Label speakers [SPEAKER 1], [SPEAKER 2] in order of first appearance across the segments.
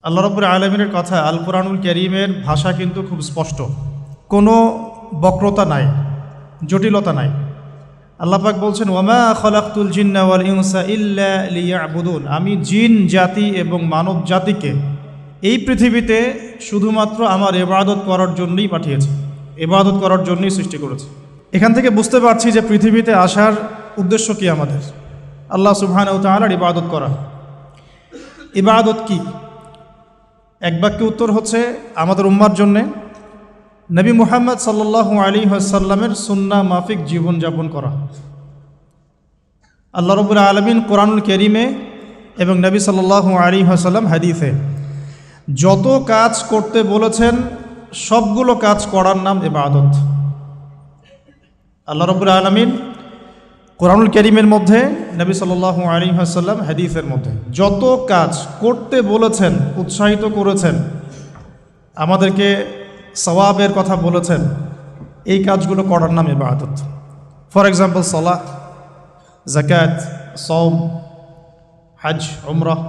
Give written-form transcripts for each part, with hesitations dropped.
[SPEAKER 1] আল্লাহ রাব্বুল আলামিনের কথা আল কোরআনুল কারীমের ভাষা কিন্তু খুব স্পষ্ট, কোনো বক্রতা নাই, জটিলতা নাই। আল্লাহ পাক বলছেন, ওয়ামা খালাকতুল জিন্না ওয়াল ইনসা ইল্লা লিয়াবুদুন, আমি জিন জাতি এবং মানব জাতিকে এই পৃথিবীতে শুধুমাত্র আমার ইবাদত করার জন্যই পাঠিয়েছি, ইবাদত করার জন্যই সৃষ্টি করেছি। এখান থেকে বুঝতে পারছি যে পৃথিবীতে আসার উদ্দেশ্য কি আমাদের, আল্লাহ সুবহানাহু ওয়া তাআলার ইবাদত করা। ইবাদত কি? এক বাক্যে উত্তর হচ্ছে আমাদের উম্মার জন্যে নবী মুহাম্মদ সাল্লাল্লাহু আলাইহি ওয়াসাল্লামের সুন্নাহ মাফিক জীবনযাপন করা। আল্লাহ রাব্বুল আলামিন কোরআনুল কারীমে এবং নবী সাল্লাল্লাহু আলাইহি ওয়াসাল্লাম হাদিসে যত কাজ করতে বলেছেন সবগুলো কাজ করার নাম ইবাদত। আল্লাহ রাব্বুল আলামিন কোরআনুল কারীমের মধ্যে, নবী সাল্লাল্লাহু আলাইহি ওয়াসাল্লাম হাদিসের মধ্যে যত কাজ করতে বলেছেন, উৎসাহিত করেছেন, আমাদেরকে সওয়াবের কথা বলেছেন, এই কাজগুলো করার নাম ইবাদত। ফর এক্সাম্পল সালাহ, যাকাত, সওম, হজ, উমরাহ,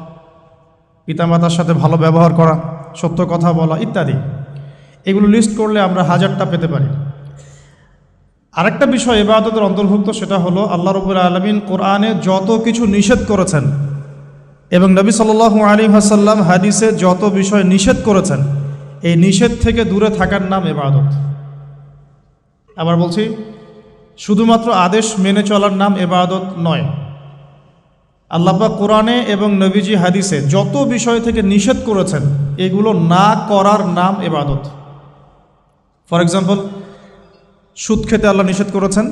[SPEAKER 1] পিতামাতার সাথে ভালো ব্যবহার করা, সত্য কথা বলা ইত্যাদি। এগুলো লিস্ট করলে আমরা হাজারটা পেতে পারি। আরেকটা বিষয় ইবাদতের অন্তর্ভুক্ত, সেটা হলো আল্লাহ রাব্বুল আলামিন কোরআনে যত কিছু নিষেধ করেছেন এবং নবী সাল্লাল্লাহু আলাইহি ওয়াসাল্লাম হাদিসে যত বিষয় নিষেধ করেছেন, এই নিষেধ থেকে দূরে থাকার নাম ইবাদত। আবার বলছি, শুধুমাত্র আদেশ মেনে চলার নাম ইবাদত নয়। আল্লাহ পাক কোরআনে এবং নবীজি হাদিসে যত বিষয় থেকে নিষেধ করেছেন, এগুলো না করার নাম ইবাদত। ফর এক্সাম্পল, সুদ খেতে আল্লাহ নিষেধ করেছেন,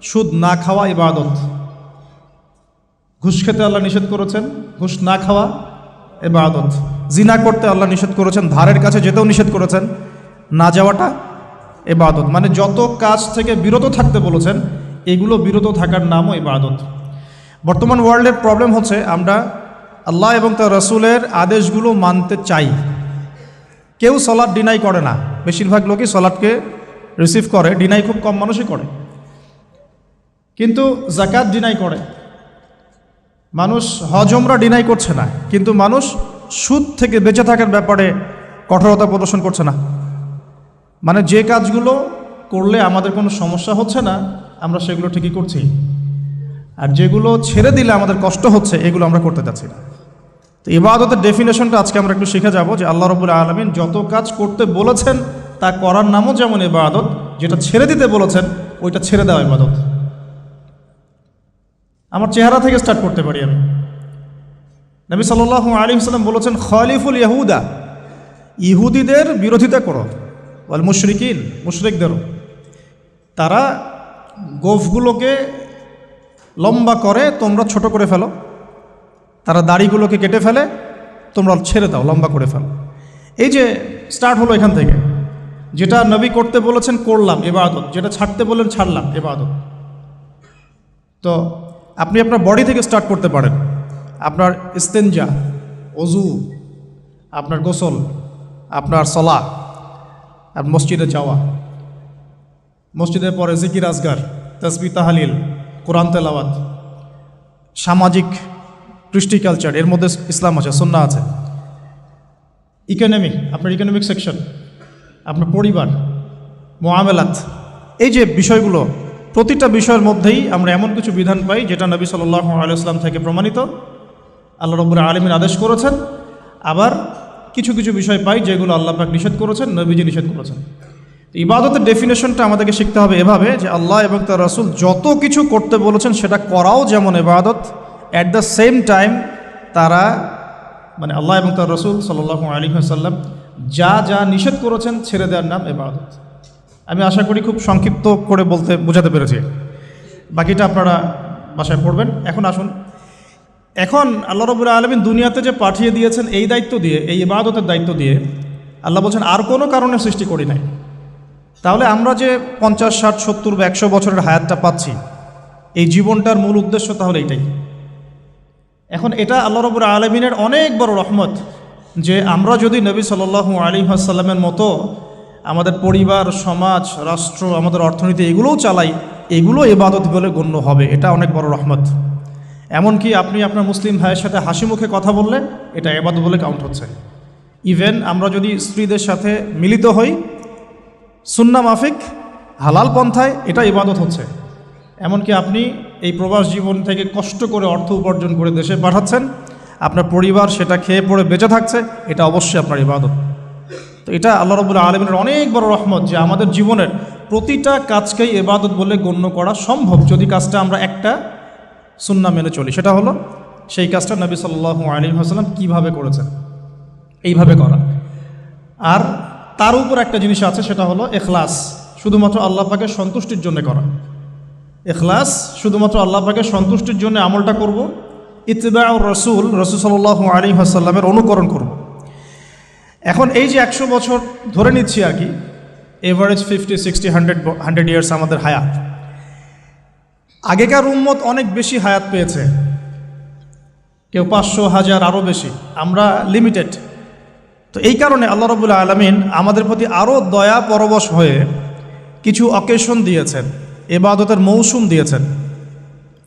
[SPEAKER 1] সুদ না খাওয়া ইবাদত। ঘুষ খেতে আল্লাহ নিষেধ করেছেন, ঘুষ না খাওয়া ইবাদত। জিনা করতে আল্লাহ নিষেধ করেছেন, ধারের কাছে যেতেও নিষেধ করেছেন, না যাওয়াটা ইবাদত। মানে যত কাজ থেকে বিরত থাকতে বলেছেন, এগুলো বিরত থাকার নামও ইবাদত। বর্তমান ওয়ার্ল্ডের প্রবলেম হচ্ছে, আমরা আল্লাহ এবং তার রাসূলের আদেশগুলো মানতে চাই, কেউ সালাত ডিনাই করে না। বেশিরভাগ লোকই সালাতকে রিসিভ করে, ডিনাই খুব কম মানুষই করে। কিন্তু যাকাত ডিনাই করে মানুষ, হজ উমরা ডিনাই করছে না, কিন্তু মানুষ সুদ থেকে বেঁচে থাকার ব্যাপারে কঠোরতা প্রদর্শন করছে না। মানে যে কাজগুলো করলে আমাদের কোনো সমস্যা হচ্ছে না, আমরা সেগুলো ঠিকই করছি, আর যেগুলো ছেড়ে দিলে আমাদের কষ্ট হচ্ছে, এগুলো আমরা করতে চাচ্ছি না। তো ইবাদতের ডেফিনেশনটা আজকে আমরা একটু শিখে যাব, যে আল্লাহ রাব্বুল আলামিন যত কাজ করতে বলেছেন তা করার নামও যেমন ইবাদত, যেটা ছেড়ে দিতে বলেছেন ওইটা ছেড়ে দেওয়া ইবাদত। আমার চেহারা থেকে স্টার্ট করতে পারি আমি। নবী সাল্লাল্লাহু আলাইহি ওয়াসাল্লাম বলেছেন, খালিফুল ইয়াহুদা, ইহুদিদের বিরোধিতা করো, ওয়াল মুশরিকিন, মুশরিকদেরও। তারা গোঁফগুলোকে লম্বা করে, তোমরা ছোট করে ফেলো। তারা দাড়িগুলোকে কেটে ফেলে, তোমরা ছেড়ে দাও, লম্বা করে ফেলো। এই যে স্টার্ট হলো এখান থেকে, যেটা নবী করতে বলেছেন করলাম ইবাদত, যেটা ছাড়তে বললেন ছাড়লাম ইবাদত। তো আপনি আপনার বডি থেকে স্টার্ট করতে পারেন, আপনার ইস্তেনজা, ওযু, আপনার গোসল, আপনার সালাহ, আর মসজিদে যাওয়া, মসজিদের পরে জিকির আজগার, তাসবিহ তাহলিল, কোরআন তেলাওয়াত, সামাজিক কৃষ্টি কালচার, এর মধ্যে ইসলাম আছে, সুন্নাহ আছে। ইকোনমি, আপনার ইকোনমিক সেকশন, আপনার পরিবার, মুআমালাত, এই যে বিষয়গুলো, প্রতিটা বিষয়ের মধ্যেই আমরা এমন কিছু বিধান পাই যেটা নবী সাল্লাল্লাহু আলাইহি ওয়াসাল্লাম থেকে প্রমাণিত, আল্লাহ রাব্বুল আলামিন আদেশ করেছেন। আবার কিছু কিছু বিষয় পাই যেগুলো আল্লাহ পাক নিষেধ করেছেন, নবীজি নিষেধ করেছেন। ইবাদতের ডেফিনেশনটা আমাদেরকে শিখতে হবে এভাবে, যে আল্লাহ এবং তার রাসূল যত কিছু করতে বলেছেন সেটা করাও যেমন ইবাদত, অ্যাট দ্য সেম টাইম তারা, মানে আল্লাহ এবং তার রাসূল সাল্লাল্লাহু আলাইহি ওয়াসাল্লাম যা যা নিষেধ করেছেন ছেড়ে দেওয়ার নাম ইবাদত। আমি আশা করি খুব সংক্ষিপ্ত করে বোঝাতে পেরেছি, বাকিটা আপনারা বাসায় পড়বেন। এখন আসুন, এখন আল্লাহ রাব্বুল আলামিন দুনিয়াতে যে পাঠিয়ে দিয়েছেন এই দায়িত্ব দিয়ে, এই ইবাদতের দায়িত্ব দিয়ে, আল্লাহ বলছেন আর কোনো কারণে সৃষ্টি করি নাই। তাহলে আমরা যে 50, 60, 70 বা 100 বছরের হায়াতটা পাচ্ছি, এই জীবনটার মূল উদ্দেশ্য তাহলে এইটাই। এখন এটা আল্লাহ রাব্বুল আলামিনের অনেক বড় রহমত, যে আমরা যদি নবী সাল্লাল্লাহু আলাইহি ওয়াসাল্লামের মতো আমাদের পরিবার, সমাজ, রাষ্ট্র, আমাদের অর্থনীতি এগুলোও চালাই, এগুলো ইবাদত বলে গণ্য হবে। এটা অনেক বড় রহমত। এমনকি আপনি আপনার মুসলিম ভাইয়ের সাথে হাসি মুখে কথা বললে এটা ইবাদত বলে কাউন্ট হচ্ছে। ইভেন আমরা যদি স্ত্রীদের সাথে মিলিত হই সুন্নাহ মাফিক হালাল পন্থায়, এটা ইবাদত হচ্ছে। এমনকি আপনি এই প্রবাস জীবন থেকে কষ্ট করে অর্থ উপার্জন করে দেশে পাঠাচ্ছেন, আপনার পরিবার সেটা খেয়ে পড়ে বেঁচে থাকছে, এটা অবশ্যই আপনার ইবাদত। তো এটা আল্লাহ রাব্বুল আলামিনের অনেক বড় রহমত যে আমাদের জীবনের প্রতিটা কাজকেই ইবাদত বলে গণ্য করা সম্ভব যদি কাজটা আমরা একটা সুন্নাহ মেনে চলি। সেটা হলো সেই কাজটা নবী সাল্লাল্লাহু আলাইহি ওয়াসাল্লাম কীভাবে করেছেন, এইভাবে করা। আর তার উপর একটা জিনিস আছে, সেটা হলো ইখলাস, শুধুমাত্র আল্লাহ পাকের সন্তুষ্টির জন্য করা। ইখলাস, শুধুমাত্র আল্লাহ পাকের সন্তুষ্টির জন্য আমলটা করব, ইত্তিবাউর রাসূল সাল্লাল্লাহু আলাইহি ওয়াসাল্লামের অনুকরণ করব। এখন এই যে 100 বছর ধরে নিচ্ছি আর কি, এভারেজ 50, 60, 100 ইয়ার্স আমাদের হায়াত। আগেকার উম্মত অনেক বেশি হায়াত পেয়েছে, কেউ 500, 1000 আরও বেশি, আমরা লিমিটেড। তো এই কারণে আল্লাহ রাব্বুল আলামিন আমাদের প্রতি আরও দয়া পরবশ হয়ে কিছু অকেশন দিয়েছেন, ইবাদতের মৌসুম দিয়েছেন।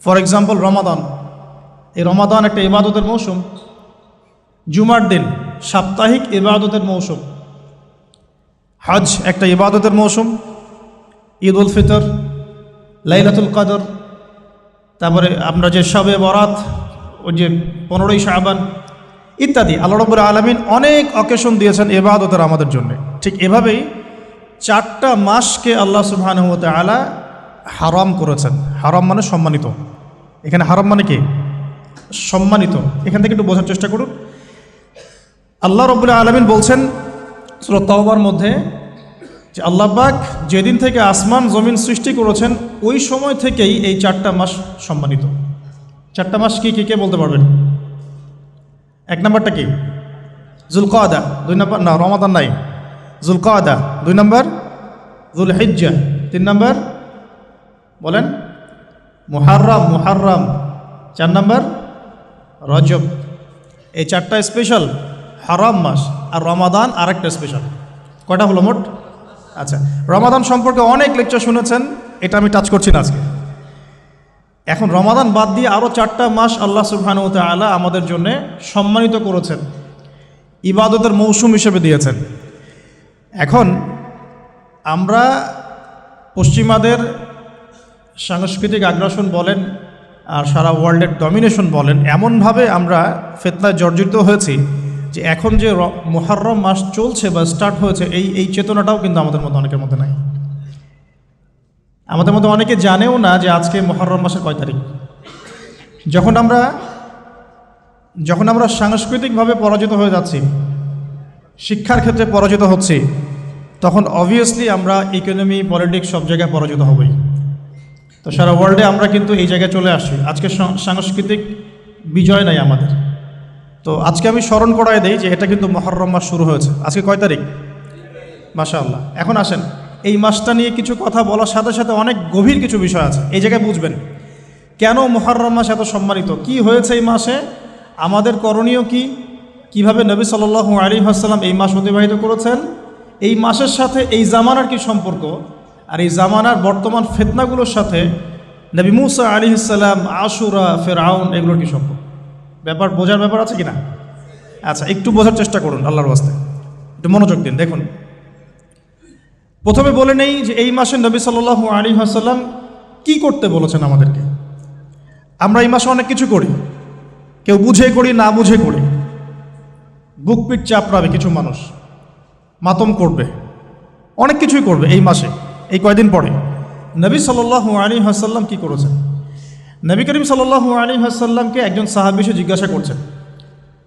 [SPEAKER 1] ফর এক্সাম্পল রমাদান, এই রমাদান একটা ইবাদতের মৌসুম। জুমার দিন সাপ্তাহিক ইবাদতের মৌসুম। হজ একটা ইবাদতের মৌসুম। ঈদ উল ফিতর, লাইলাতুল কদর, তারপরে আমরা যে শবে বরাত, ওই যে 15ই শাবান ইত্যাদি, আল্লাহ রাব্বুল আলামিন অনেক অকেশন দিয়েছেন ইবাদতের আমাদের জন্য। ঠিক এভাবেই 4টা মাসকে আল্লাহ সুবহানাহু ওয়া তাআলা হারাম করেছেন। হারাম মানে সম্মানিত। এখানে হারাম মানে কি? সম্মানিত। এখান থেকে একটু বোঝার চেষ্টা করুন। আল্লাহ রাব্বুল আলামিন বলছেন সূরা তাওবার মধ্যে যে আল্লাহ পাক যেদিন থেকে আসমান জমিন সৃষ্টি করেছেন ওই সময় থেকেই এই 4টা মাস সম্মানিত। 4টা মাস কি কে বলতে পারবেন? 1 নম্বরটা কি? যুলকাদা। 2 নম্বর না, রমাদান নাই, যুলকাদা। 2 নম্বর যুলহিজ্জা। 3 নম্বর বলেন মুহাররম। 4 নম্বর রজব। এই 4টা স্পেশাল হারাম মাস, আর রমাদান আরেকটা স্পেশাল। কয়টা হলো মোট? আচ্ছা, রমাদান সম্পর্কে অনেক লেকচার শুনেছেন, এটা আমি টাচ করছি না আজকে। এখন রমাদান বাদ দিয়ে আরও 4টা মাস আল্লাহ সুবহানাহু ওয়া তাআলা আমাদের জন্য সম্মানিত করেছেন, ইবাদতের মৌসুম হিসেবে দিয়েছেন। এখন আমরা পশ্চিমাদের সাংস্কৃতিক আগ্রাসন বলেন আর সারা ওয়ার্ল্ডের ডমিনেশন বলেন, এমনভাবে আমরা ফিতনায় জর্জরিত হয়েছি যে এখন যে মুহররম মাস চলছে বা স্টার্ট হয়েছে, এই চেতনাটাও কিন্তু আমাদের মধ্যে অনেকের মধ্যে নাই। আমাদের মধ্যে অনেকে জানেও না যে আজকে মুহররম মাসের কয় তারিখ। যখন আমরা সাংস্কৃতিকভাবে পরাজিত হয়ে যাচ্ছি, শিক্ষার ক্ষেত্রে পরাজিত হচ্ছি, তখন অবভিয়াসলি আমরা ইকোনমি, পলিটিক্স সব জায়গায় পরাজিত হবই। তো সারা ওয়ার্ল্ডে আমরা কিন্তু এই জায়গায় চলে আসছি। আজকে সাংস্কৃতিক বিজয় নাই আমাদের। তো আজকে আমি স্মরণ করায় দেই যে এটা কিন্তু মুহররম মাস শুরু হয়েছে। আজকে কয় তারিখ? মাশাআল্লাহ। এখন আসেন, এই মাসটা নিয়ে কিছু কথা বলার সাথে সাথে অনেক গভীর কিছু বিষয় আছে, এই জায়গায় বুঝবেন কেন মুহররম মাস এত সম্মানিত, কি হয়েছে এই মাসে, আমাদের করণীয় কি, কিভাবে নবী সাল্লাল্লাহু আলাইহি ওয়াসাল্লাম এই মাস অতিবাহিত করেছেন, এই মাসের সাথে এই জামানার কি সম্পর্ক, আর এই জামানার বর্তমান ফিতনাগুলোর সাথে নবী মুসা আলাইহিস সালাম, আশুরা, ফিরআউন, এগুলোর কি সম্পর্ক, ব্যাপার বোঝার ব্যাপার আছে কিনা? আচ্ছা, একটু বোঝার চেষ্টা করুন, আল্লাহর ওয়াস্তে একটু মনোযোগ দিন। দেখুন, প্রথমে বলে নেই যে এই মাসে নবী সাল্লাল্লাহু আলাইহি ওয়াসাল্লাম কি করতে বলেছেন আমাদেরকে। আমরা এই মাসে অনেক কিছু করি, কেউ বুঝে করি, না বুঝে করি। বুক পিট চাপড়াবে কিছু মানুষ, মাতম করবে, অনেক কিছুই করবে এই মাসে, এই কয়দিন পরে। নবী সাল্লাল্লাহু আলাইহি ওয়াসাল্লাম কি করেছেন? নবী করিম সাল্লাল্লাহু আলাইহি ওয়াসাল্লামকে একজন সাহাবী এসে জিজ্ঞাসা করছেন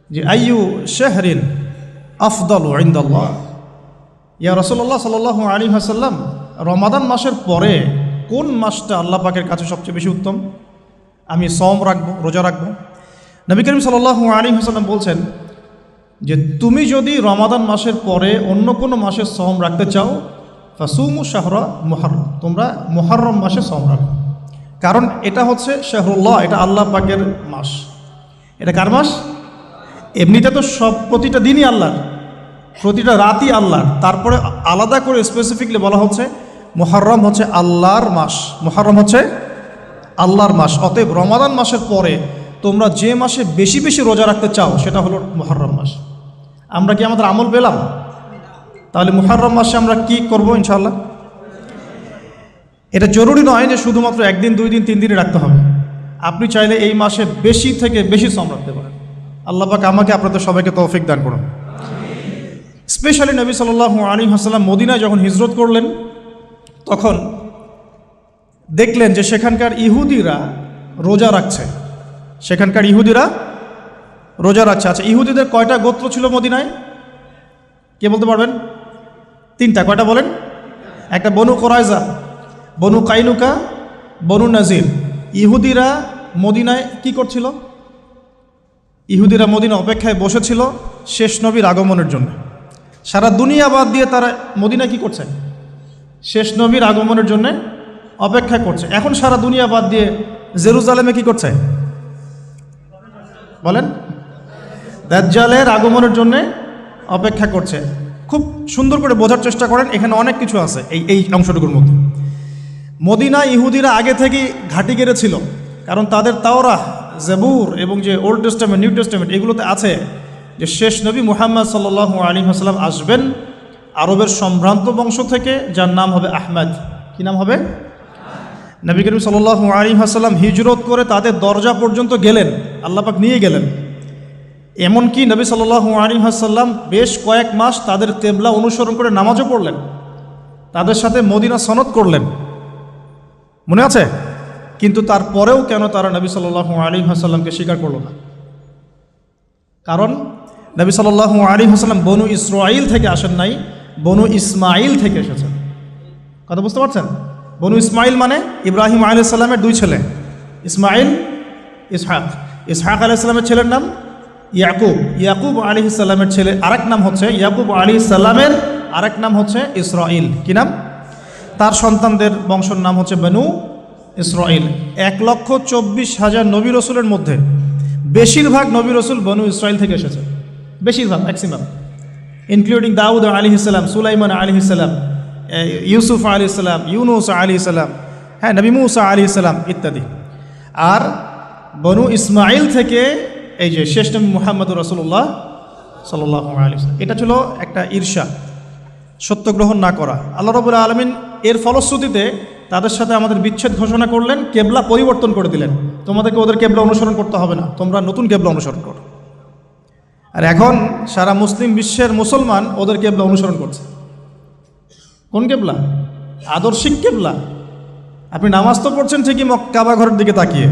[SPEAKER 1] যে আইয়ু শাহরিন আফদালু ইনদাল্লাহ, ইয়া রাসূলুল্লাহ সাল্লাল্লাহু আলাইহি ওয়াসাল্লাম, রমাদান মাসের পরে কোন মাসটা আল্লাহ পাকের কাছে সবচেয়ে বেশি উত্তম, আমি সওম রাখবো, রোজা রাখবো? নবী করিম সাল্লাল্লাহু আলাইহি ওয়াসাল্লাম বলছেন যে তুমি যদি রমাদান মাসের পরে অন্য কোনো মাসে সওম রাখতে চাও, ফাসুমু শাহরা মুহররম, তোমরা মুহররম মাসে সওম রাখো। কারণ এটা হচ্ছে শাহরুল্লাহ, এটা আল্লাহ পাকের মাস। এটা কার মাস? এমনিতে তো সব প্রতিটা দিনই আল্লাহর, প্রতিটা রাতই আল্লাহর, তারপরে আলাদা করে স্পেসিফিকলি বলা হচ্ছে মুহররম হচ্ছে আল্লাহর মাস, মুহররম হচ্ছে আল্লাহর মাস। অতএব রমাদান মাসের পরে তোমরা যে মাসে বেশি বেশি রোজা রাখতে চাও সেটা হলো মুহররম মাস। আমরা কি আমাদের আমল পেলাম? তাহলে মুহররম মাসে আমরা কি করব ইনশাআল্লাহ? এটা জরুরি নয় যে শুধুমাত্র একদিন, 2 দিন, 3 দিনে রাখতে হবে। আপনি চাইলে এই মাসে বেশি থেকে বেশি শ্রম রাখতে পারেন। আল্লাহ পাক আমাকে আপনাদের সবাইকে তৌফিক দান করুন। স্পেশালি নবী সাল্লাল্লাহু আলাইহি ওয়াসাল্লাম মদিনায় যখন হিজরত করলেন, তখন দেখলেন যে সেখানকার ইহুদিরা রোজা রাখছে। সেখানকার ইহুদিরা রোজা রাখছে। আচ্ছা, ইহুদিদের কয়টা গোত্র ছিল মদিনায়? কে বলতে পারবেন? 3টা। কয়টা বলেন? একটা বনু কোরাইজা, বনু কাইনুকা, বনু নাজির। ইহুদিরা মদিনায় কি করছিল? ইহুদিরা মদিনা অপেক্ষায় বসেছিল শেষ নবীর আগমনের জন্য। সারা দুনিয়া বাদ দিয়ে তারা মদিনায় কি করছে? শেষ নবীর আগমনের জন্য অপেক্ষা করছে। এখন সারা দুনিয়া বাদ দিয়ে জেরুজালেমে কি করছে বলেন? দাজ্জালের আগমনের জন্য অপেক্ষা করছে। খুব সুন্দর করে বোঝার চেষ্টা করেন, এখানে অনেক কিছু আছে এই অংশটুকুর মধ্যে। মদিনা ইহুদিরা আগে থেকেই ঘাঁটি গেড়েছিল, কারণ তাদের তাওরাহ, জাবুর এবং যে ওল্ড টেস্টামেন্ট, নিউ টেস্টামেন্ট, এগুলোতে আছে যে শেষ নবী মুহাম্মদ সাল্লাল্লাহু আলাইহি ওয়াসাল্লাম আসবেন আরবের সম্ভ্রান্ত বংশ থেকে, যার নাম হবে আহমদ। কি নাম হবে? নবী করিম সাল্লাল্লাহু আলাইহি ওয়াসাল্লাম হিজরত করে তাদের দরজা পর্যন্ত গেলেন, আল্লাহ পাক নিয়ে গেলেন। এমনকি নবী সাল্লাল্লাহু আলাইহি ওয়াসাল্লাম বেশ কয়েক মাস তাদের কিবলা অনুসরণ করে নামাজও পড়লেন, তাদের সাথে মদিনা সনদ করলেন, মনে আছে? কিন্তু তারপরেও কেন তারা নবী সাল্লাল্লাহু আলাইহি ওয়াসাল্লামকে স্বীকার করল না? কারণ নবী সাল্লাল্লাহু আলাইহি ওয়াসাল্লাম বনু ইসরাঈল থেকে আসেন নাই, বনু ইসমাইল থেকে এসেছেন। কথা বুঝতে পারছেন? বনু ইসমাইল মানে ইব্রাহিম আলাইহিস সালামের 2 ছেলে, ইসমাইল, ইসহাক। ইসহাক আলাইহিস সালামের ছেলের নাম ইয়াকুব। ইয়াকুব আলাইহিস সালামের ছেলে আরেক নাম হচ্ছে, ইয়াকুব আলাইহিস সালামের আরেক নাম হচ্ছে ইসরাঈল। কি নাম? তার সন্তানদের বংশের নাম হচ্ছে বনু ইসরাঈল। 1,24,000 নবী রসুলের মধ্যে বেশিরভাগ নবী রসুল বনু ইসরাঈল থেকে এসেছে, বেশিরভাগ, ম্যাক্সিমাম, ইনক্লুডিং দাউদ আলাইহিস সালাম, সুলাইমান আলাইহিস সালাম, ইউসুফ আলাইহিস সালাম, ইউনুস আলাইহিস সালাম, হ্যাঁ, নবী মুসা আলাইহিস সালাম ইত্যাদি। আর বনু ইসমাইল থেকে এই যে শেষ নবী মুহাম্মদুর রাসূলুল্লাহ সাল্লাল্লাহু আলাইহি ওয়াসাল্লাম। এটা ছিল একটা ঈর্ষা, সত্য গ্রহণ না করা। আল্লাহ রাব্বুল আলামিন এর ফলশ্রুতিতে তাদের সাথে আমাদের বিচ্ছেদ ঘোষণা করলেন, কেবলা পরিবর্তন করে দিলেন। তোমাদেরকে ওদের কেবলা অনুসরণ করতে হবে না, তোমরা নতুন কেবলা অনুসরণ করো। আর এখন সারা মুসলিম বিশ্বের মুসলমান ওদের কেবলা অনুসরণ করছে। কোন কেবলা? আদর্শিক কেবলা। আপনি নামাজ তো পড়ছেন ঠিকই কাবা ঘরের দিকে তাকিয়ে,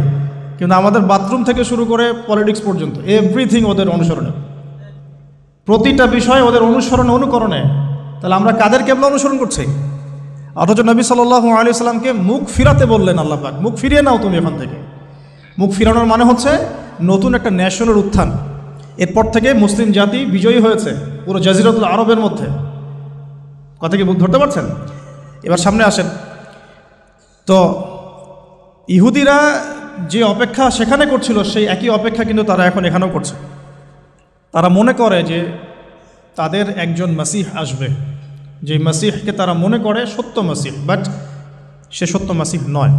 [SPEAKER 1] কিন্তু আমাদের বাথরুম থেকে শুরু করে পলিটিক্স পর্যন্ত এভরিথিং ওদের অনুসরণে, প্রতিটা বিষয় ওদের অনুসরণে, অনুকরণে। তাহলে আমরা কাদের কেবলা অনুসরণ করছি? অথচ নবী সাল্লাল্লাহু আলাইহি ওয়াসাল্লামকে মুখ ফিরাতে বললেন আল্লাহ পাক, মুখ ফিরিয়ে নাও তুমি এখান থেকে। মুখ ফিরানোর মানে হচ্ছে নতুন একটা ন্যাশনের উত্থান। এরপর থেকে মুসলিম জাতি বিজয়ী হয়েছে পুরো জাজিরাতুল আরবের মধ্যে। কথা কি ধরতে পারছেন? এবার সামনে আসেন। তো ইহুদিরা যে অপেক্ষা সেখানে করছিল, সেই একই অপেক্ষা কিন্তু তারা এখন এখানেও করছে। তারা মনে করে যে তাদের একজন মাসিহ আসবে, যে মাসিহকে তারা মনে করে সত্য মাসিহ, বাট সে সত্য মাসিহ নয়।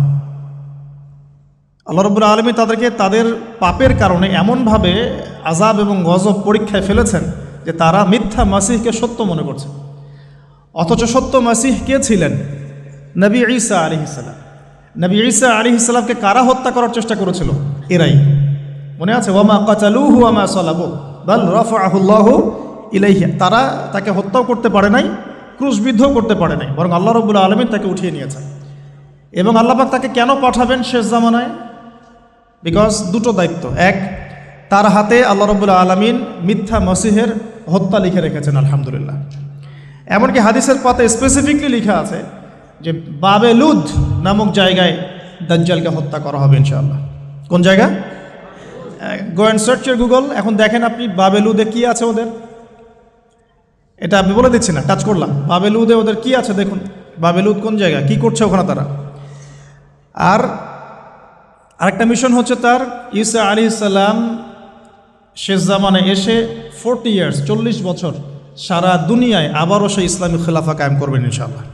[SPEAKER 1] আল্লাহ রাব্বুল আলামিন তাদেরকে তাদের পাপের কারণে এমনভাবে আযাব এবং গজব পরীক্ষায় ফেলেছেন যে তারা মিথ্যা মাসিহকে সত্য মনে করছে। অথচ সত্য মাসিহ কে ছিলেন? নবী ঈসা আলাইহিস সালাম। নবী ঈসা আলাইহিস সালামকে কারা হত্যা করার চেষ্টা করেছিল? এরাই। মনে আছে? ওয়ামা কাতালুহু ওয়ামা সালাবু বাল রাফাআহুল্লাহু ইলাইহি। তারা তাকে হত্যাও করতে পারে নাই, ক্রুশবিদ্ধও করতে পারে নাই, বরং আল্লাহ রাব্বুল আলামিন তাকে উঠিয়ে নিয়েছেন। এবং আল্লাহ পাক তাকে কেন পাঠাবেন শেষ জামানায়? বিকজ দুটো দায়িত্ব। এক, তার হাতে আল্লাহ রাব্বুল আলামিন মিথ্যা মসিহের হত্যা লিখে রেখেছেন, আলহামদুলিল্লাহ। এমনকি হাদিসের পাতায় স্পেসিফিকলি লেখা আছে যে বাবেলুদ নামক জায়গায় দাজ্জালকে হত্যা করা হবে ইনশাআল্লাহ। কোন জায়গা? Go and search your Google. এখন দেখেন আপনি বাবেলুদে কি আছে ওদের। এটা আমি বলে দিচ্ছি না, টাচ করলাম। বাবেলুদে ওদের কি আছে দেখুন। বাবেলুদ কোন জায়গা, কি করছে ওখানে তারা। আর আরেকটা মিশন হচ্ছে তার, ঈসা আলাইহিস সালাম শেষ জামানে এসে 40 ইয়ার্স, 40 বছর সারা দুনিয়ায় আবারও সেই ইসলামী খেলাফা কায়েম করবেন ইনশাআল্লাহ।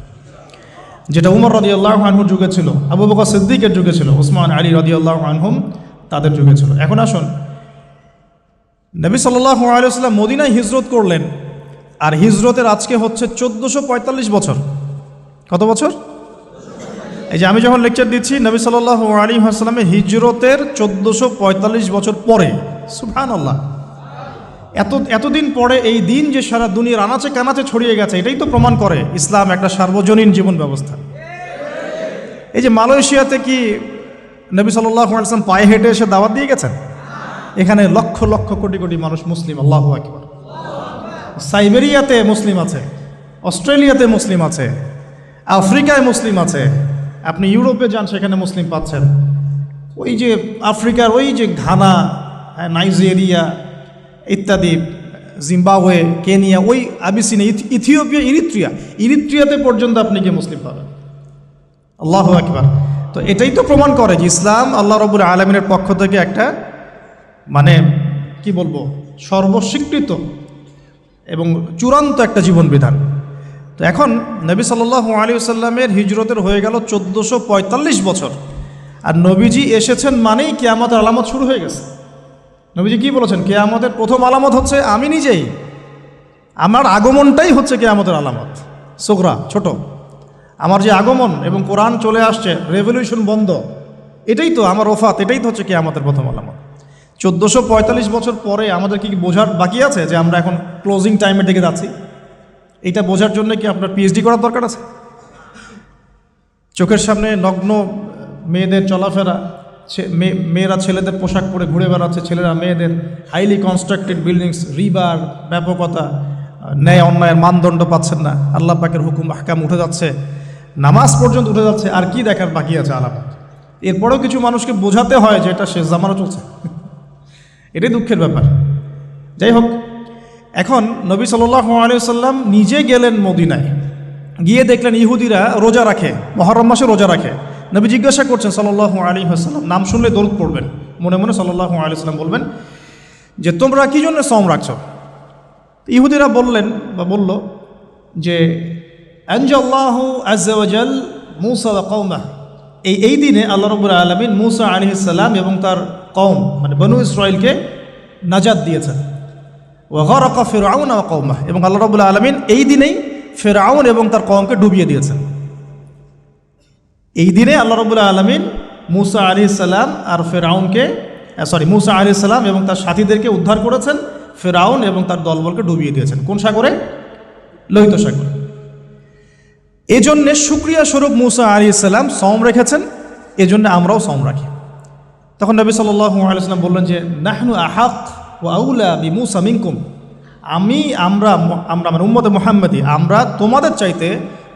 [SPEAKER 1] যেটা উমর রাদিয়াল্লাহু আনহুর যুগে ছিল, আবু বকর সিদ্দিকের যুগে ছিল, ওসমান আলী রাদিয়াল্লাহু আনহুম তাদের যুগে ছিল। এখন আসুন, নবী সাল্লাল্লাহু আলাইহি ওয়াসাল্লাম মদিনায় হিজরত করলেন, আর হিজরতের আজকে হচ্ছে 1445 বছর। কত বছর? এই যে আমি যখন লেকচার দিচ্ছি, নবী সাল্লাল্লাহু আলাইহি ওয়াসাল্লামের হিজরতের 1445 বছর পরে। সুবহানাল্লাহ। এতদিন পরে এই দিন যে সারা দুনিয়ার আনাচে কানাচে ছড়িয়ে গেছে, এটাই তো প্রমাণ করে ইসলাম একটা সার্বজনীন জীবন ব্যবস্থা। এই যে মালয়েশিয়াতে কি নবী সাল্লাল্লাহু আলাইহি ওয়াসাল্লাম পায়ে হেঁটে এসে দাওয়াত দিয়ে গেছেন? এখানে লক্ষ লক্ষ কোটি কোটি মানুষ মুসলিম। আল্লাহু আকবার। সাইবেরিয়াতে মুসলিম আছে, অস্ট্রেলিয়াতে মুসলিম আছে, আফ্রিকায় মুসলিম আছে। আপনি ইউরোপে যান, সেখানে মুসলিম পাচ্ছেন। ওই যে আফ্রিকার ওই যে ঘানা, নাইজেরিয়া ইত্যাদি, জিম্বাবুয়ে, কেনিয়া, ওই আবিসিনিয়া, ইথিওপিয়া, ইরিত্রিয়াতে পর্যন্ত আপনি গিয়ে মুসলিম পাবেন। আল্লাহু আকবার। তো এটাই তো প্রমাণ করে যে ইসলাম আল্লাহ রাব্বুল আলামিনের পক্ষ থেকে একটা মানে কি বলবো, সর্বস্বীকৃত এবং চূড়ান্ত একটা জীবন বিধান। তো এখন নবী সাল্লাল্লাহু আলাইহি ওয়াসাল্লামের হিজরতের হয়ে গেল 1445 বছর, আর নবীজি এসেছেন মানেই কিয়ামতের আলামত শুরু হয়ে গেছে। নবীজি কি বলেছেন? কিয়ামতের প্রথম আলামত হচ্ছে আমি নিজেই, আমার আগমনটাই হচ্ছে কিয়ামতের আলামত। সুগরা, ছোট, আমার যে আগমন এবং কোরআন চলে আসছে, রেভলিউশন বন্ধ, এটাই তো আমার ওফাত, এটাই তো হচ্ছে কিয়ামতের প্রথম আলামত। 1445 বছর পরে আমাদের কি বোঝার বাকি আছে যে আমরা এখন ক্লোজিং টাইমের দিকে যাচ্ছি? এটা বোঝার জন্য কি আপনার পিএইচডি করার দরকার আছে? চোখের সামনে নগ্ন মেয়েদের চলাফেরা, মেয়েরা ছেলেদের পোশাক পরে ঘুরে বেড়াচ্ছে, ছেলেরা মেয়েদের, হাইলি কনস্ট্রাক্টেড বিল্ডিংস, রিবার, ব্যাপকতা, ন্যায় অন্যায়ের মানদণ্ড পাচ্ছেন না, আল্লাহ পাকের হুকুম আহকাম উঠে যাচ্ছে, নামাজ পর্যন্ত উঠে যাচ্ছে। আর কি দেখার বাকি আছে আলামত? এরপরেও কিছু মানুষকে বোঝাতে হয় যে এটা শেষ জামানা চলছে। এটাই দুঃখের ব্যাপার। যাই হোক, এখন নবী সাল্লাল্লাহু আলাইহি ওয়াসাল্লাম নিজে গেলেন মদিনায়, গিয়ে দেখলেন ইহুদিরা রোজা রাখে, মুহররম মাসে রোজা রাখে। নবী জিজ্ঞাসা করছেন সাল্লাল্লাহু আলাইহি ওয়াসাল্লাম, নাম শুনলে দরুদ পড়বেন, মনে মনে সাল্লাল্লাহু আলাইহি ওয়াসাল্লাম বলবেন যে তোমরা কি জন্য সওম রাখছো? ইহুদিরা বলল যে আনজাল্লাহু আযজা ওয়া জাল মূসা ওয়া কওমাহ, এই দিনে আল্লাহ রাব্বুল আলামিন মূসা আলাইহিস সালাম এবং তার কওম মানে বনু ইসরাইলকে নাজাত দিয়েছেন। ওয়া গারাকা ফিরআউন ওয়া কওমাহ, এবং আল্লাহ রাব্বুল আলামিন এই দিনেই ফিরআউন এবং তার কওমকে ডুবিয়ে দিয়েছেন। এই দিনে আল্লাহ রাব্বুল আলামিন মূসা আলাইহিস সালাম আর মূসা আলাইহিস সালাম এবং তার সাথীদেরকে উদ্ধার করেছেন, ফিরআউন এবং তার দলবলকে ডুবিয়ে দিয়েছেন। কোন সাগরে? লোহিত সাগরে। এজন্যে শুকরিয়া স্বরূপ মূসা আলাইহিস সালাম সওম রেখেছেন, এজন্য আমরাও সওম রাখি। তখন নবী সাল্লাল্লাহু আলাইহি ওয়াসাল্লাম বললেন যে নাহনু আহাক ওয়া আউলা বিমূসা মিনকুম, আমরা মানে উম্মতে মুহাম্মাদি, আমরা তোমাদের চাইতে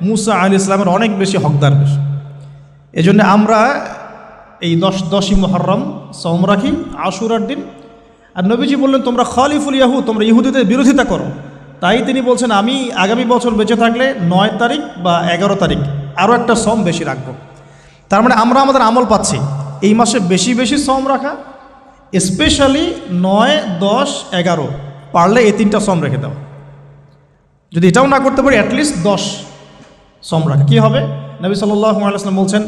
[SPEAKER 1] মূসা আলাইহিস সালামের অনেক বেশি হকদার বেশি। এজন্য আমরা এই 10ই মুহররম সওম রাখি, আশুরার দিন। আর নবীজি বললেন তোমরা খালিফুল ইয়াহুদ, তোমরা ইহুদিদের বিরোধিতা করো। তাই তিনি বলছেন আমি আগামী বছর বেঁচে থাকলে 9 তারিখ বা 11 তারিখ আরও একটা সওম বেশি রাখবো। তার মানে আমরা আমাদের আমল পাচ্ছি এই মাসে বেশি বেশি সওম রাখা, স্পেশালি 9, 10, 11 পারলে এই 3টা সওম রেখে দাও। যদি এটাও না করতে পারি অ্যাটলিস্ট 10 সওম রাখা। কী হবে? নবী সাল্লাল্লাহু আলাইহি ওয়াসাল্লাম বলছেন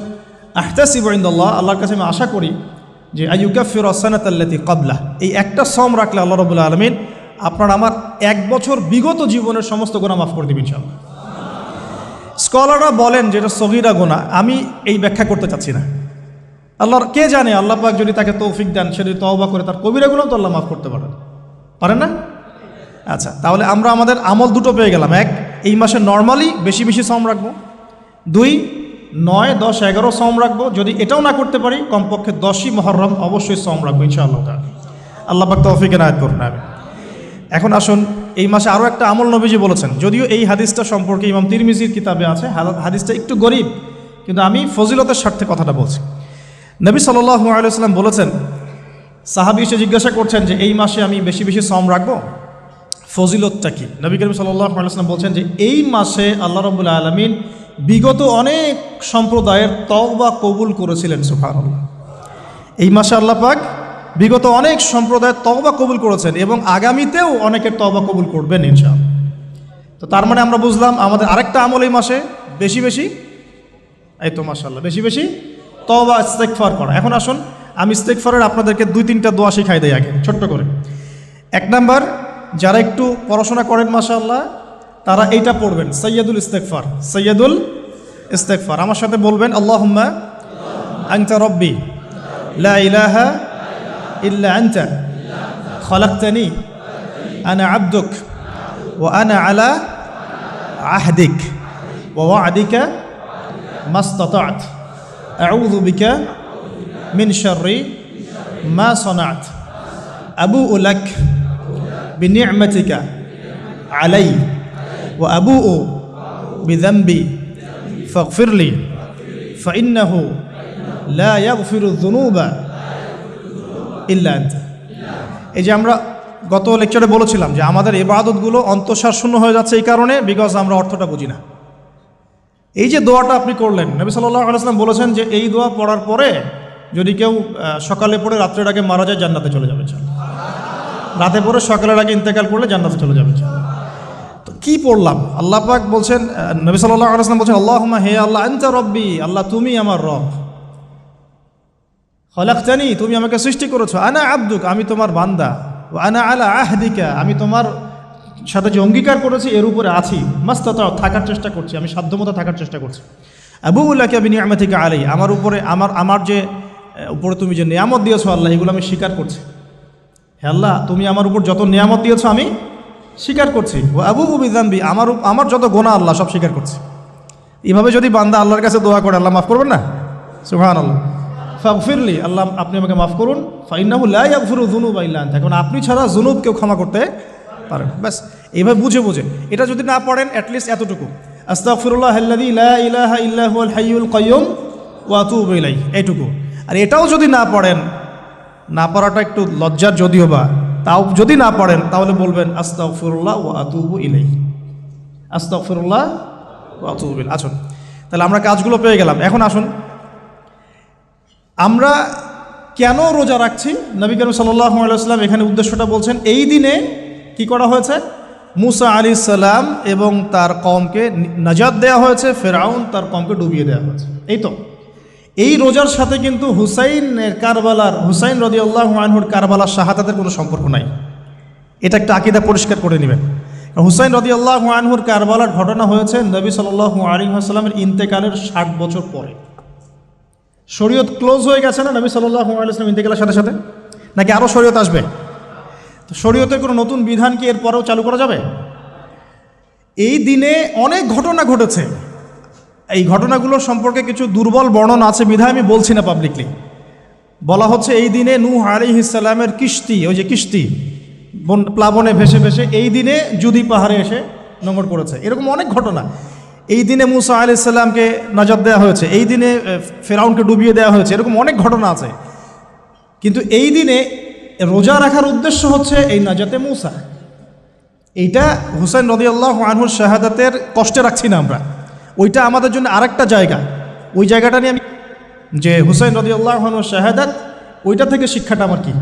[SPEAKER 1] আহতাসিবু ইনদাল্লাহ, আল্লাহর কাছে আমি আশা করি যে আইয়ুকাফিরু আস-সানাতাল্লাতী ক্বাবলাহ, এই একটা সওম রাখলে আল্লাহ রাব্বুল আলামিন আপনার আমার 1 বছর বিগত জীবনের সমস্ত গুনাহ মাফ করে দেবেন ইনশাআল্লাহ। স্কলাররা বলেন যে এটা সগীরা গুনাহ, আমি এই ব্যাখ্যা করতে চাচ্ছি না। আল্লাহর কে জানে, আল্লাহ পাক যদি তাকে তৌফিক দেন, সে যদি তওবা করে তার কবিরা গুনাহ তো আল্লাহ মাফ করতে পারেন না? আচ্ছা, তাহলে আমরা আমাদের আমল দুটো পেয়ে গেলাম। 1, এই মাসে নর্মালি বেশি বেশি সওম রাখবো। 2, 9, 10, 11 সওম রাখবো। যদি এটাও না করতে পারি কমপক্ষে 10ই মুহররম অবশ্যই সওম রাখবো ইনশাআল্লাহ তাআলা। আল্লাহ পাক তৌফিক এনায়েত করুন। এখন আসুন, এই মাসে আরও একটা আমল নবীজি বলেছেন, যদিও এই হাদিসটা সম্পর্কে ইমাম তিরমিজির কিতাবে আছে, হাদিসটা একটু গরীব, কিন্তু আমি ফজিলতের স্বার্থে কথাটা বলছি। নবী সাল্লাল্লাহু আলাইহি ওয়াসাল্লাম বলেছেন, সাহাবী এসে জিজ্ঞাসা করছেন যে এই মাসে আমি বেশি বেশি সওম রাখবো, ফজিলতটা কি? নবী করিম সাল্লাল্লাহু আলাইহি ওয়াসাল্লাম বলছেন যে এই মাসে আল্লাহ রাব্বুল আলামিন বিগত অনেক সম্প্রদায়ের তওবা কবুল করেছিলেন। সুবহানাল্লাহ। এই মাসে আল্লাহ পাক বিগত অনেক সম্প্রদায়ের তওবা কবুল করেছেন এবং আগামীতেও অনেকের তওবা কবুল করবেন ইনশাআল্লাহ। তো তার মানে আমরা বুঝলাম আমাদের আরেকটা আমল এই মাসে বেশি বেশি, এই তো মাশাআল্লাহ, বেশি বেশি তওবা ইস্তেগফার করা। এখন আসুন আমি ইস্তেগফারের আপনাদেরকে 2-3টা দোয়া শিখাই দেই আগে ছোট্ট করে। এক নাম্বার, যারা একটু পড়াশোনা করেন মাশাআল্লাহ, তারা এইটা পড়বেন, সৈয়দুল ইস্তেগফার। সৈয়দুল ইস্তেগফার আমার সাথে বলবেন, আল্লাহুম্মা আনতা রব্বি লা ইলাহা ইল্লা আনতা খলাকতানি আনা আবদুক ওয়া আনা আলা আহদিক ওয়া ওয়া'দিকা মাস্তাতা'ত আউযু বিকা মিন শাররি মা সানা'ত আবুউ লাক বিনি'মাতিকা আলাই ওয়া আবুউ বিযানবি ফাগফিরলি ফাইন্নাহু লা ইয়াগফিরুয যুনুবা ইল্লা আনতা। এই যে আমরা গত লেকচারে বলেছিলাম যে আমাদের ইবাদতগুলো অন্তঃসার শূন্য হয়ে যাচ্ছে এই কারণে, বিকজ আমরা অর্থটা বুঝি না। এই যে দোয়াটা আপনি করলেন, নবী সাল্লাল্লাহু আলাইহি ওয়াসাল্লাম বলেছেন যে এই দোয়া পড়ার পরে যদি কেউ সকালে পড়ে রাত্রের আগে মারা যায়, জান্নাতে চলে যাবে। রাতে পড়ে সকালের আগে ইন্তেকাল করলে জান্নাতে চলে যাবে। তো কি পড়লাম? আল্লাহ পাক বলছেন, নবী সাল্লাল্লাহু আলাইহি ওয়াসাল্লাম বলছেন, আল্লাহুম্মা হে আল্লাহ, আনতা রব্বি, আল্লাহ তুমি আমার রব, খলাকতানি তুমি আমাকে সৃষ্টি করেছো, আনা আবদুক আমি তোমার বান্দা, আনা আলা আহদিকা আমি তোমার সাথে যে অঙ্গীকার করেছি এর উপরে আছি, মাস্তাতা থাকার চেষ্টা করছি, আমি সাধ্যমতো থাকার চেষ্টা করছি। আবুউ লাকা বিনি'মাতিকা আলাই আমার উপরে আমার যে উপরে তুমি যে নিয়ামত দিয়েছো আল্লাহ, এগুলো আমি স্বীকার করছি। হে আল্লাহ, তুমি আমার উপর যত নিয়ামত দিয়েছো আমি স্বীকার করছি। ও আবুউ বিযানবি আমার যত গুনাহ আল্লাহ সব স্বীকার করছি। এভাবে যদি বান্দা আল্লাহর কাছে দোয়া করে, আল্লাহ মাফ করবেন না? সুবহানাল্লাহ। ফাগফিরলি, আল্লাহ আপনি আমাকে মাফ করুন। ফাইন্নাহু লা ইয়াগফিরু যুনুবা ইল্লা আনতা, এখন আপনি ছাড়া যুনুব কেউ ক্ষমা করতে পারেন। ব্যাস এইভাবে বুঝে বুঝে, এটা যদি না পড়েন অ্যাটলিস্ট এতটুকু, আস্তাগফিরুল্লাহাল্লাযী লা ইলাহা ইল্লা হুয়াল হাইয়ুল কাইয়্যুম ওয়া আতুবু ইলাইহি, এইটুকু। আর এটাও যদি না পড়েন, না পড়াটা একটু লজ্জার যদিও বা, তাও যদি না পড়েন তাহলে বলবেন আস্তাগফিরুল্লাহ ওয়া আতুবু ইলাইহি, আস্তাগফিরুল্লাহ ওয়া আতুবু ইলাইহি। আসুন তাহলে আমরা কাজগুলো পেয়ে গেলাম। এখন আসুন আমরা কেন রোজা রাখছি। নবী করিম সাল্লাল্লাহু আলাইহি ওয়াসাল্লাম এখানে উদ্দেশ্যটা বলছেন। এই দিনে কি করা হয়েছে? মুসা আলাইহিস সালাম এবং তার কওমকে নাজাত দেওয়া হয়েছে, ফেরাউন তার কওমকে ডুবিয়ে দেওয়া হয়েছে। এই তো এই রোজার সাথে কিন্তু হুসাইন রাদিয়াল্লাহু আনহুর কারবালার শাহাদাতের কোনো সম্পর্ক নাই। এটা একটা আকীদা পরিষ্কার করে নেবেন। হুসাইন রাদিয়াল্লাহু আনহুর কারবালার ঘটনা হয়েছে নবী সাল্লাল্লাহু আলাইহি ওয়াসাল্লামের ইন্তেকালের 60 বছর পরে। শরীয়ত ক্লোজ হয়ে গেছে না নবী সাল্লাল্লাহু আলাইহি ওয়াসাল্লাম ইন্তেকালের সাথে সাথে, নাকি আরও শরীয়ত আসবে? তো শরীয়তের কোনো নতুন বিধান কি এরপরেও চালু করা যাবে? এই দিনে অনেক ঘটনা ঘটেছে। এই ঘটনাগুলোর সম্পর্কে কিছু দুর্বল বর্ণনা আছে বিধায় আমি বলছি না পাবলিকলি। বলা হচ্ছে এই দিনে নূহ আলাইহিস সালামের কিস্তি, ওই যে কিস্তি প্লাবনে ভেসে ভেসে এই দিনে জুদি পাহাড়ে এসে নোঙর পড়েছে। এরকম অনেক ঘটনা। এই দিনে মুসা আলাইহিস সালামকে নাজাত দেওয়া হয়েছে, এই দিনে ফেরাউনকে ডুবিয়ে দেওয়া হয়েছে, এরকম অনেক ঘটনা আছে। কিন্তু এই দিনে রোজা রাখার উদ্দেশ্য হচ্ছে এই নাজাতে মুসা। এইটা হুসাইন রাদিয়াল্লাহু আনহুর শাহাদাতের কষ্টে রাখছি না আমরা, ওইটা আমাদের জন্য আরেকটা জায়গা। ওই জায়গাটা নিয়ে আমি, যে হুসাইন রাদিয়াল্লাহু আনহুর শাহাদাত, ওইটা থেকে শিক্ষাটা আমার কি,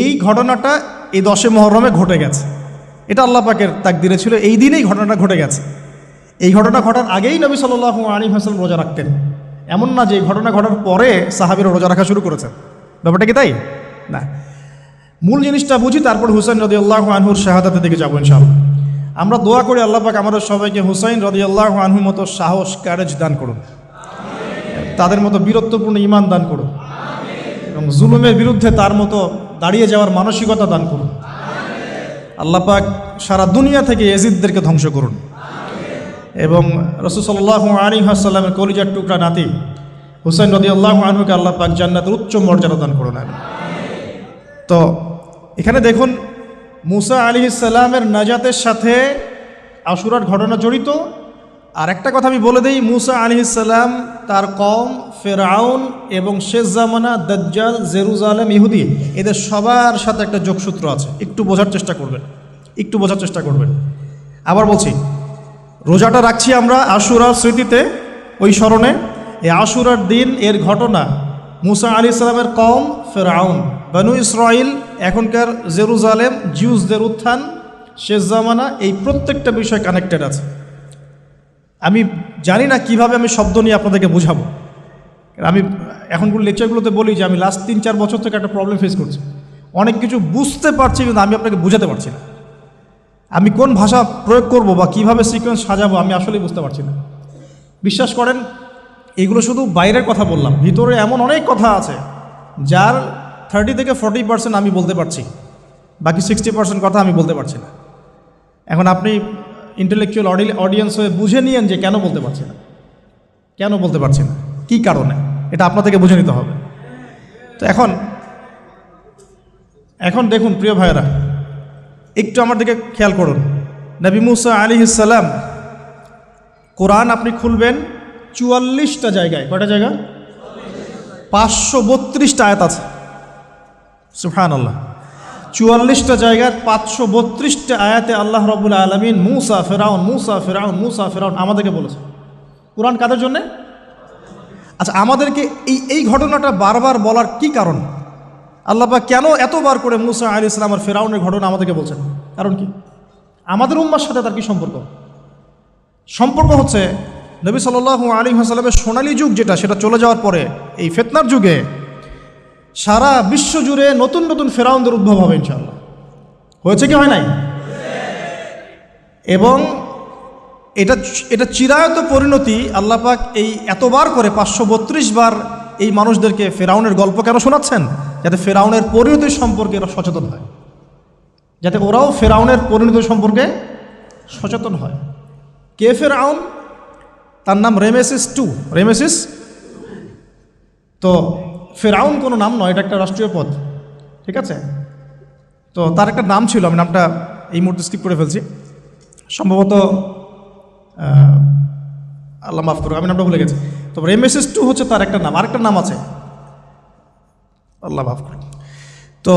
[SPEAKER 1] এই ঘটনাটা এই 10 মুহররমে ঘটে গেছে। এটা আল্লাহ পাকের তাকদিরে ছিল, এই দিনেই ঘটনাটা ঘটে গেছে। এই ঘটনা ঘটার আগেই নবী সাল্লাল্লাহু আলাইহি ওয়াসাল্লাম রোজা রাখতেন। এমন না যে এই ঘটনা ঘটার পরে সাহাবীরা রোজা রাখা শুরু করেছেন, ব্যাপারটা কি তাই না। মূল জিনিসটা বুঝি, তারপর হুসাইন রাদিয়াল্লাহু আনহুর শাহাদাতের দিকে যাবো ইনশাআল্লাহ। আমরা দোয়া করি আল্লাহ পাক আমাদের সবাইকে হুসাইন রাদিয়াল্লাহু আনহুর মতো সাহস, কারেজ দান করুন, তাদের মতো বীরত্বপূর্ণ ঈমান দান করুন, এবং জুলুমের বিরুদ্ধে তার মতো দাঁড়িয়ে যাওয়ার মানসিকতা দান করুন। আল্লাহ পাক সারা দুনিয়া থেকে ইয়াজিদদেরকে ধ্বংস করুন, এবং রাসূল সাল্লাল্লাহু আলাইহি ওয়াসাল্লামের কলিজার টুকরা নাতি হুসাইন রাদিয়াল্লাহু আনহুকে আল্লাহ পাক জান্নাতের উচ্চ মর্যাদা দান করুন। তো এখানে দেখুন, মুসা আলাইহিস সালামের নাজাতের সাথে আশুরার ঘটনা জড়িত। আর একটা কথা আমি বলে দিই, মুসা আলাইহিস সালাম, তার কওম, ফেরাউন এবং শেষ জামানা দাজ্জাল, জেরুজালেম, ইহুদি, এদের সবার সাথে একটা যোগসূত্র আছে। একটু বোঝার চেষ্টা করবেন, আবার বলছি, রোজাটা রাখছি আমরা আশুরার স্মৃতিতে, ওই স্মরণে। এই আশুরার দিন এর ঘটনা, মুসা আলাইহিস সালামের কওম, ফেরাউন, বনু ইসরাইল, এখনকার জেরুজালেম, জিউসদের উত্থান, শেষ জামানা, এই প্রত্যেকটা বিষয় কানেক্টেড আছে। আমি জানি না কিভাবে আমি শব্দ নিয়ে আপনাদেরকে বুঝাবো। আমি এখনগুলো লেকচারগুলোতে বলি যে আমি লাস্ট 3-4 বছর থেকে একটা প্রবলেম ফেস করছি। অনেক কিছু বুঝতে পারছি, কিন্তু আমি আপনাকে বুঝাতে পারছি না। আমি কোন ভাষা প্রয়োগ করব বা কিভাবে সিকোয়েন্স সাজাবো আমি আসলেই বুঝতে পারছি না। বিশ্বাস করেন, এগুলো শুধু বাইরের কথা বললাম, ভিতরে এমন অনেক কথা আছে যার 30 থেকে 40% আমি বলতে পারছি, বাকি 60% কথা আমি বলতে পারছি না। এখন আপনি ইন্টেলেকচুয়াল অডিয়েন্স হয়ে বুঝে নিয়েন যে কেন বলতে পারছি না, কেন বলতে পারছি না, কী কারণে, এটা আপনাদেরকে বুঝে নিতে হবে। তো এখন দেখুন প্রিয় ভাইয়েরা, একটু আমার দিকে খেয়াল করুন। নবী মুসা আলাইহিস সালাম, কোরআন আপনি খুলবেন 44টা জায়গায়, কয়টা জায়গা? 532টা আয়াত আছে। সুবহানাল্লাহ, 44টা জায়গার 532টা আয়াতে আল্লাহ রাব্বুল আলামিন মুসা ফেরাউন, মুসা ফেরাউন, মুসা ফেরাউন আমাদেরকে বলেছে। কোরআন কাদের জন্যে? আচ্ছা, আমাদেরকে এই ঘটনাটা বারবার বলার কি কারণ? আল্লাহ পাক কেন এতবার করে মুসা আলাইহিস সালাম আর ফেরাউনের ঘটনা আমাদেরকে বলছেন? কারণ কি? আমাদের উম্মার সাথে তার কি সম্পর্ক? সম্পর্ক হচ্ছে নবী সাল্লাল্লাহু আলাইহি ওয়াসাল্লামের সোনালী যুগ যেটা, সেটা চলে যাওয়ার পরে এই ফিতনার যুগে সারা বিশ্ব জুড়ে নতুন নতুন ফেরাউনদের উদ্ভব হবে ইনশাআল্লাহ। হয়েছে কি হয় নাই? এবং এটা চিরায়ত পরিণতি। আল্লাহ পাক এই এতবার করে 532 বার এই মানুষদেরকে ফেরাউনের গল্প কেন শোনাচ্ছেন? যাতে ফেরাউনের পরিণতি সম্পর্কে এরা সচেতন হয়, যাতে ওরাও ফেরাউনের পরিণতি সম্পর্কে সচেতন হয়। কে ফেরাউন? তার নাম রেমেসিস II। রেমেসিস, তো ফেরাউন কোনো নাম নয়, এটা একটা রাষ্ট্রীয় পদ, ঠিক আছে? তো তার একটা নাম ছিল, আমি নামটা এই মুহূর্তে স্কিপ করে ফেলছি, সম্ভবত আল্লাহ মাফ করুক, আমি নামটা ভুলে গেছি। তো রেমেসিস II হচ্ছে তার একটা নাম, আরেকটা নাম আছে, আল্লাহ মাফ করুক। তো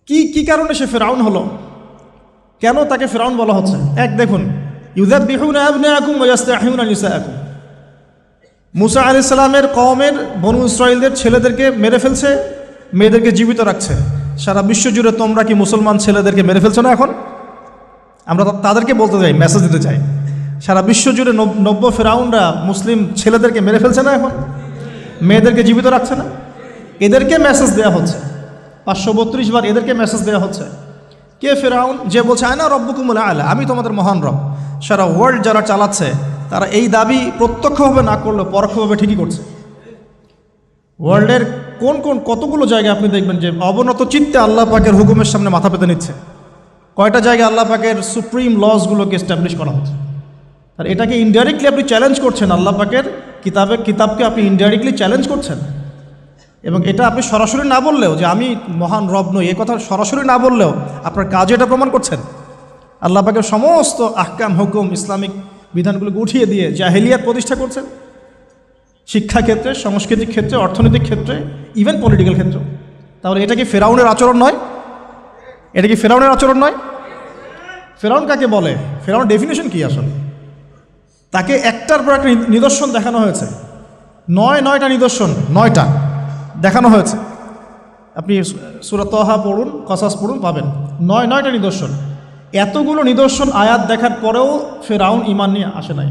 [SPEAKER 1] কি কারণে সে ফেরাউন হলো? কেন তাকে ফেরাউন বলা হচ্ছে? এক দেখুন, ইউযাববিহুনা আবনাআকুম ওয়া ইস্তাহয়ুনা নিসাআকুম। মুসা আলাইহিস সালামের কওমের বনু ইসরাইলদের ছেলেদেরকে মেরে ফেলছে, মেয়েদেরকে জীবিত রাখছে। সারা বিশ্ব জুড়ে তোমরা কি মুসলমান ছেলেদেরকে মেরে ফেলছো না? এখন আমরা তাদেরকে বলতে চাই, মেসেজ দিতে চাই, সারা বিশ্ব জুড়ে নব্য ফেরাউনরা মুসলিম ছেলেদেরকে মেরে ফেলছে না? এখন মেয়েদেরকে জীবিত রাখছে না? এদেরকে মেসেজ দেওয়া হচ্ছে 532 বার, এদেরকে মেসেজ দেওয়া হচ্ছে। কে ফেরাউন? যে বলছে আনা রব্বুকুমুল আ'লা, আমি তোমাদের মহান রব। সারা ওয়ার্ল্ড যারা চালাচ্ছে তারা এই দাবি প্রত্যক্ষভাবে না করলেও পরোক্ষভাবে ঠিকই করছে। ওয়ার্ল্ডের কতগুলো জায়গায় আপনি দেখবেন যে অবনত চিত্তে আল্লাহ পাকের হুকুমের সামনে মাথা পেতে নিচ্ছে। কয়টা জায়গায় আল্লাহ পাকের সুপ্রিম লসগুলোকে এস্টাবলিশ করা হচ্ছে। আর এটাকে ইনডাইরেক্টলি আপনি চ্যালেঞ্জ করছেন, আল্লাহ পাকের কিতাবকে আপনি ইনডাইরেক্টলি চ্যালেঞ্জ করছেন। এবং এটা আপনি সরাসরি না বললেও, যে আমি মহান রব নই, এ কথা সরাসরি না বললেও আপনার কাজে এটা প্রমাণ করছেন। আল্লাহ পাকের সমস্ত আহকাম, হুকুম, ইসলামিক বিধানগুলোকে উঠিয়ে দিয়ে জাহেলিয়াত প্রতিষ্ঠা করছেন, শিক্ষা ক্ষেত্রে, সাংস্কৃতিক ক্ষেত্রে, অর্থনৈতিক ক্ষেত্রে, ইভেন পলিটিক্যাল ক্ষেত্রে। তাহলে এটা কি ফেরাউনের আচরণ নয়? এটা কি ফেরাউনের আচরণ নয়? ফেরাউন কাকে বলে? ফেরাউন ডেফিনেশন কি আসলে? তাকে একটার পর একটা নিদর্শন দেখানো হয়েছে, 9টা নিদর্শন, 9টা দেখানো হয়েছে। আপনি সূরা তাহা পড়ুন, কসাস পড়ুন, পাবেন 9টা নিদর্শন। এতগুলো নিদর্শন আয়াত দেখার পরেও ফেরাউন ঈমান নিয়ে আসে নাই।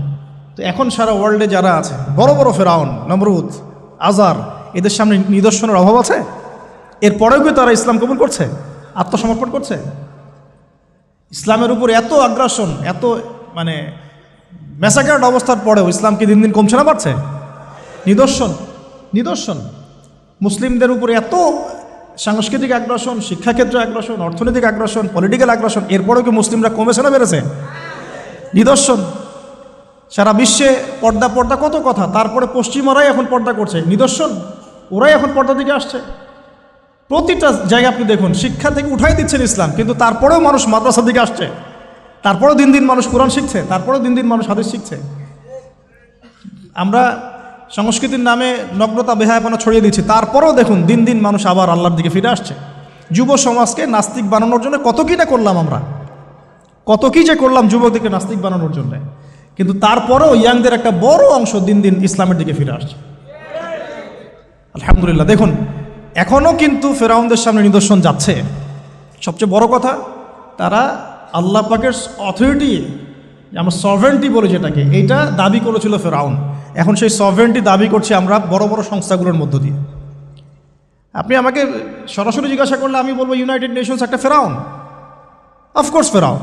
[SPEAKER 1] তো এখন সারা ওয়ার্ল্ডে যারা আছে, বড় বড় ফেরাউন, নমরুদ, আজার, এদের সামনে নিদর্শনের অভাব আছে? এরপরেও কি তারা ইসলাম কবুল করছে, আত্মসমর্পণ করছে? ইসলামের উপর এত আগ্রাসন, এত মানে ম্যাসাকার্ড অবস্থার পরেও ইসলাম কি দিন দিন কমছে না বাড়ছে? নিদর্শন মুসলিমদের উপরে এত সাংস্কৃতিক আগ্রাসন, শিক্ষাক্ষেত্রে আগ্রাসন, অর্থনৈতিক আগ্রাসন, পলিটিক্যাল আগ্রাসন, এরপরেও কি মুসলিমরা কমেছে না বেড়েছে? নিদর্শন। সারা বিশ্বে পর্দা কত কথা, তারপরে পশ্চিমারাই এখন পর্দা করছে, নিদর্শন। ওরাই এখন পর্দা দিকে আসছে। প্রতিটা জায়গায় আপনি দেখুন, শিক্ষা থেকে উঠাই দিচ্ছেন ইসলাম, কিন্তু তারপরেও মানুষ মাদ্রাসার দিকে আসছে, তারপরেও দিন দিন মানুষ কোরআন শিখছে, তারপরেও দিন দিন মানুষ হাদিস শিখছে। আমরা সংস্কৃতির নামে নগ্নতা, বেহায়াপনা ছড়িয়ে দিচ্ছি, তারপরেও দেখুন দিন দিন মানুষ আবার আল্লাহর দিকে ফিরে আসছে। যুব সমাজকে নাস্তিক বানানোর জন্য কত কী না করলাম আমরা, কত কী যে করলাম যুবকদেরকে নাস্তিক বানানোর জন্য, কিন্তু তারপরেও ইয়াংদের একটা বড় অংশ দিন দিন ইসলামের দিকে ফিরে আসছে। আলহামদুলিল্লাহ। দেখুন এখনও কিন্তু ফেরাউনদের সামনে নিদর্শন যাচ্ছে। সবচেয়ে বড় কথা, তারা আল্লাহ পাকের অথরিটি, আমরা সভরেন্টি বলি যেটাকে, এইটা দাবি করেছিল ফেরাউন। এখন সেই সভরেন্টি দাবি করছে আমরা বড় বড় সংস্থাগুলোর মধ্য দিয়ে। আপনি আমাকে সরাসরি জিজ্ঞাসা করলে আমি বলবো ইউনাইটেড নেশনস একটা ফেরাউন, অফকোর্স ফেরাউন।